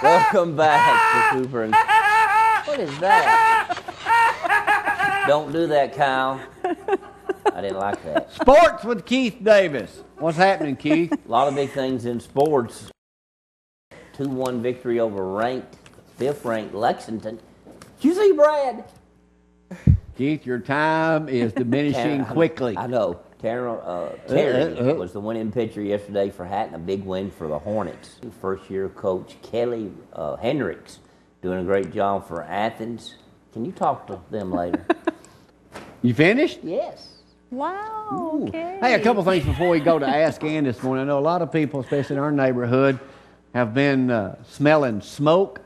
Welcome back to Cooper and... What is that? Don't do that, Kyle. I didn't like that. Sports with Keith Davis. What's happening, Keith? A lot of big things in sports. 2-1 victory over fifth-ranked Lexington. Did you see Brad? Keith, your time is diminishing quickly. I know. Terry was the winning pitcher yesterday for Hatton, a big win for the Hornets. First-year coach Kelly Hendricks doing a great job for Athens. Can you talk to them later? You finished? Yes. Wow, okay. Hey, a couple things before we go to Ask Ann this morning. I know a lot of people, especially in our neighborhood, have been smelling smoke,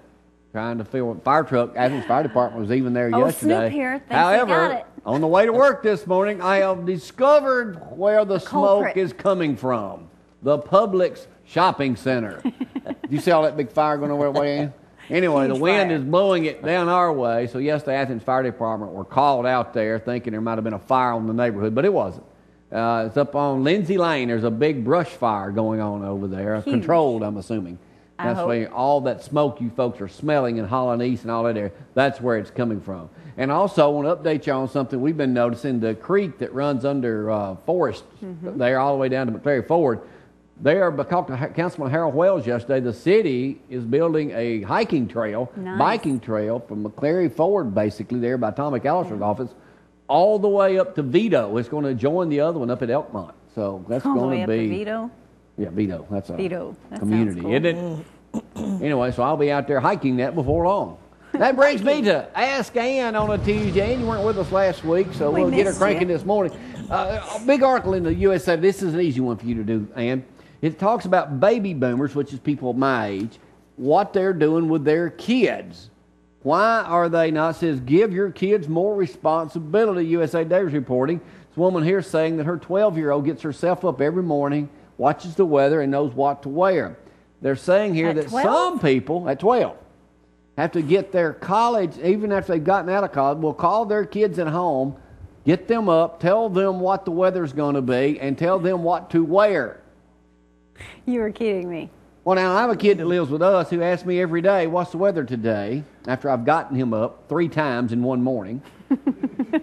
trying to fill a fire truck. Athens Fire Department was even there yesterday. Snoop here thinks However, he got it. on the way to work this morning, I have discovered where the smoke culprit is coming from. The Publix shopping center. You see all that big fire going over that way, Ann? Anyway, the wind is blowing it down our way. So, yes, the Athens Fire Department were called out there thinking there might have been a fire on the neighborhood, but it wasn't. It's up on Lindsay Lane. There's a big brush fire going on over there, Huge. Controlled, I'm assuming. That's where all that smoke you folks are smelling in Holland East and all that there, that's where it's coming from. And also, I want to update you on something we've been noticing. The creek that runs under Forest there all the way down to McClary Ford, there, because of Councilman Harold Wells yesterday, the city is building a hiking trail, biking trail from McClary Ford, basically, there by Tom McAllister's office, all the way up to Vito. It's going to join the other one up at Elkmont. So that's going to be... Vito? Yeah, Vito. That's a Vito. That community, cool. isn't it? Anyway, so I'll be out there hiking that before long. That brings me to Ask Ann on a Tuesday. And you weren't with us last week, so we'll get her cranking this morning. A big article in the USA. This is an easy one for you to do, Ann. It talks about baby boomers, which is people my age, what they're doing with their kids. Why are they not? It says, give your kids more responsibility, USA Today is reporting. This woman here saying that her 12-year-old gets herself up every morning, watches the weather, and knows what to wear. They're saying here that some people, at 12, have to get their college, even after they've gotten out of college, will call their kids at home, get them up, tell them what the weather's going to be, and tell them what to wear. You were kidding me. Well, now, I have a kid that lives with us who asks me every day, what's the weather today, after I've gotten him up 3 times in one morning.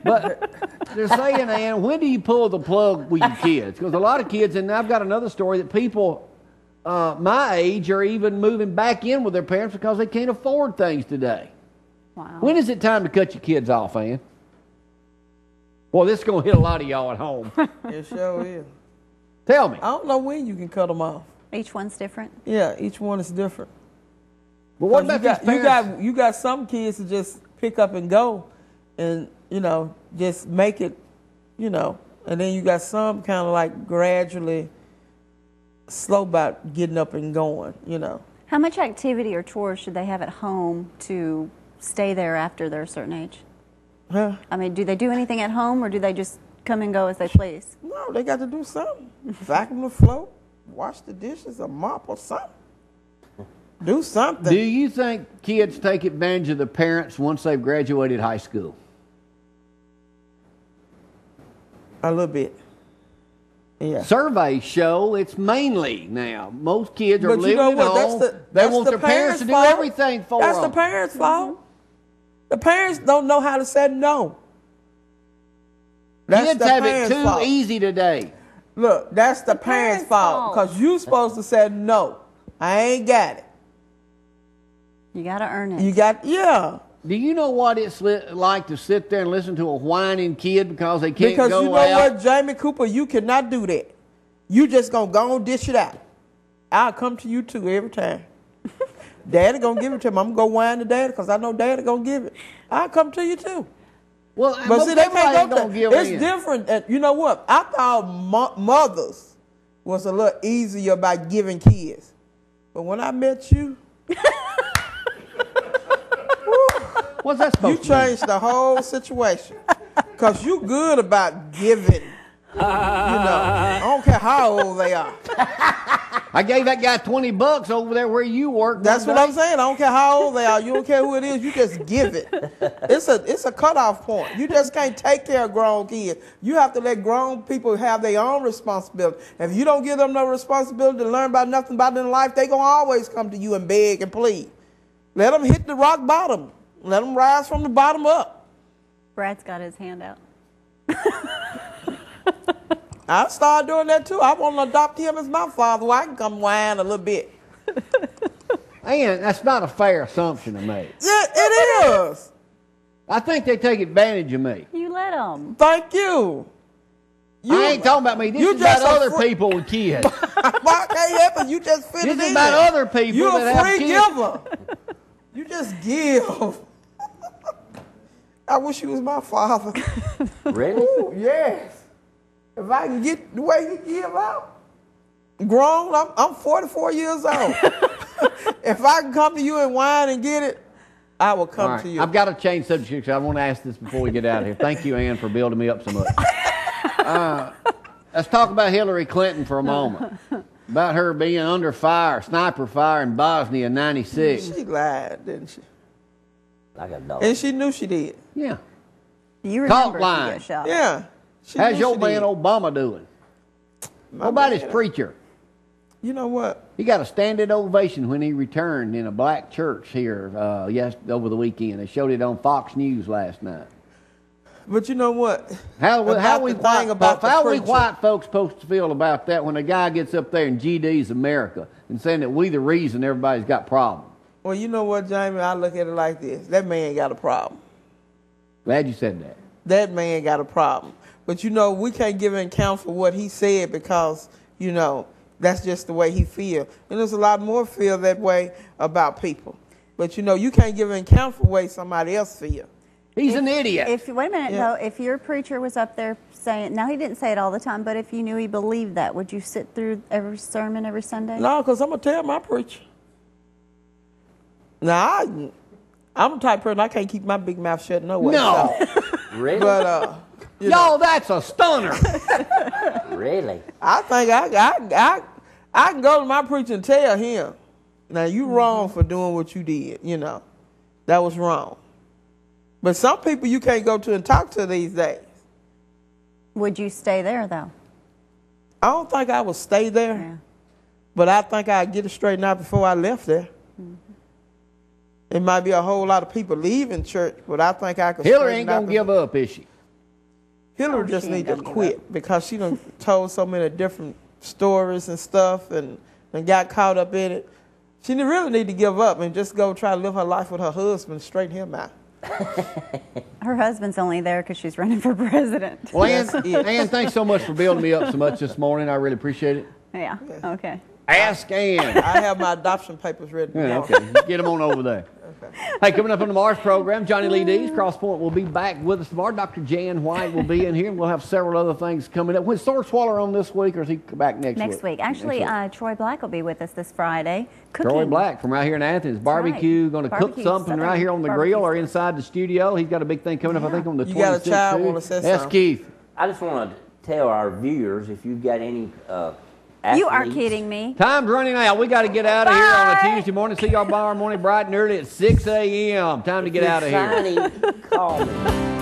But they're saying, Ann, when do you pull the plug with your kids? Because a lot of kids, and I've got another story that people my age are even moving back in with their parents because they can't afford things today. Wow. When is it time to cut your kids off, Ann? Well, this is going to hit a lot of y'all at home. It sure is. Tell me. I don't know when you can cut them off. Each one's different? Yeah, each one is different. But what about these parents? You got some kids that just pick up and go and, just make it, and then you got some kind of like gradually slow about getting up and going, How much activity or chores should they have at home to stay there after they're a certain age? Huh? I mean, do they do anything at home, or do they just come and go as they please? No, they got to do something. Vacuum the floor, wash the dishes, a mop or something. Do something. Do you think kids take advantage of their parents once they've graduated high school? A little bit. Yeah. Surveys show it's mainly now. Most kids are But living you know at what? home. That's They want their parents to do fault. everything for That's them. the parents' fault. The parents don't know how to say no. That's Kids the have it parents' too fault. easy today. Look, that's the parents' fault because you supposed to say no. I ain't got it. You got to earn it. You got, yeah. Do you know what it's like to sit there and listen to a whining kid because they can't Because go you know out? what, Jamie Cooper, you cannot do that. You just gonna go and dish it out. I'll come to you too every time. Daddy gonna give it to me. I'm gonna go whine to Daddy because I know Daddy gonna give it. I'll come to you too. Well, But see, they can't go give It's in. different. And you know what? I thought mothers was a little easier about giving kids. But when I met you, what's that supposed you changed the whole situation. Because you good about giving. I don't care how old they are. I gave that guy $20 over there where you work. That's what I'm saying. I don't care how old they are. You don't care who it is. You just give it. It's a cutoff point. You just can't take care of grown kids. You have to let grown people have their own responsibility. If you don't give them no responsibility to learn about nothing about in life, they gonna always come to you and beg and plead. Let them hit the rock bottom. Let them rise from the bottom up. Brad's got his hand out. I started doing that too. I want to adopt him as my father where I can come whine a little bit. And that's not a fair assumption to make. Yeah, it is. I think they take advantage of me. You let them. Thank you. I ain't talking about me. This you is about just a other people with kids. I can't help it. You just fit This it is in about there. other people You're that a have free kids. giver. You just give. I wish you was my father. Really? Ooh, yes. If I can get the way he give out. Grown, I'm 44 years old. If I can come to you and whine and get it, I will come All right. to you. I've got to change subject. I want to ask this before we get out of here. Thank you, Ann, for building me up so much. Let's talk about Hillary Clinton for a moment. About her being under fire, sniper fire in Bosnia in '96. She lied, didn't she? Like a dog. And she knew she did. Yeah. You Talk remember line. if you get shot. Yeah. She How's knew your she man did. Obama doing? My What about man, his preacher? You know what? He got a standing ovation when he returned in a black church here over the weekend. They showed it on Fox News last night. But you know what? How About we the thing white, about the how we preacher. white folks supposed to feel about that when a guy gets up there and GDs America and saying that we the reason everybody's got problems? Well, you know what, Jamie? I look at it like this. That man got a problem. Glad you said that. That man got a problem. But, you know, we can't give an account for what he said because, you know, that's just the way he feels. And there's a lot more feel that way about people. But, you know, you can't give an account for the way somebody else feels. He's an idiot. Wait a minute, Yeah. though. If your preacher was up there saying, now he didn't say it all the time, but if you knew he believed that, would you sit through every sermon every Sunday? No, because I'm going to tell my preacher. Now, I'm the type of person, I can't keep my big mouth shut no way. No. Really? But, you know, Yo, that's a stunner. Really? I think I can go to my preacher and tell him, now you wrong for doing what you did, you know. That was wrong. But some people you can't go to and talk to these days. Would you stay there, though? I don't think I would stay there, Yeah. but I think I'd get it straightened out before I left there. It might be a whole lot of people leaving church, but I think I could Hillary straighten ain't out going to give up, is she? Hillary Oh, just she need ain't to gonna give quit because she done told so many different stories and stuff and got caught up in it. She really need to give up and just go try to live her life with her husband and straighten him out. Her husband's only there because she's running for president. Well, Ann, That's it. Ann, thanks so much for building me up so much this morning. I really appreciate it. Yeah, okay. Ask Ann. I have my adoption papers ready. to Yeah, go. okay. Get them on over there. Hey, coming up on tomorrow's program, Johnny Lee Dees, Cross Point, will be back with us tomorrow. Dr. Jan White will be in here, and we'll have several other things coming up. Was Sword Swaller on this week, or is he back next week? Next week. Actually, Troy Black will be with us this Friday. Cooking. Troy Black from right here in Athens. Barbecue, right. going to cook Barbecue, something Southern right here on the barbecue grill or stuff. inside the studio. He's got a big thing coming up, I think, on the 26th. You got a child too. wanna say That's something. Keith. I just want to tell our viewers if you've got any You are athletes- kidding me. Time's running out. We got to get out of here on a Bye. Tuesday morning. See y'all tomorrow morning bright and early at 6 a.m. Time to get out of here. Signing, call me.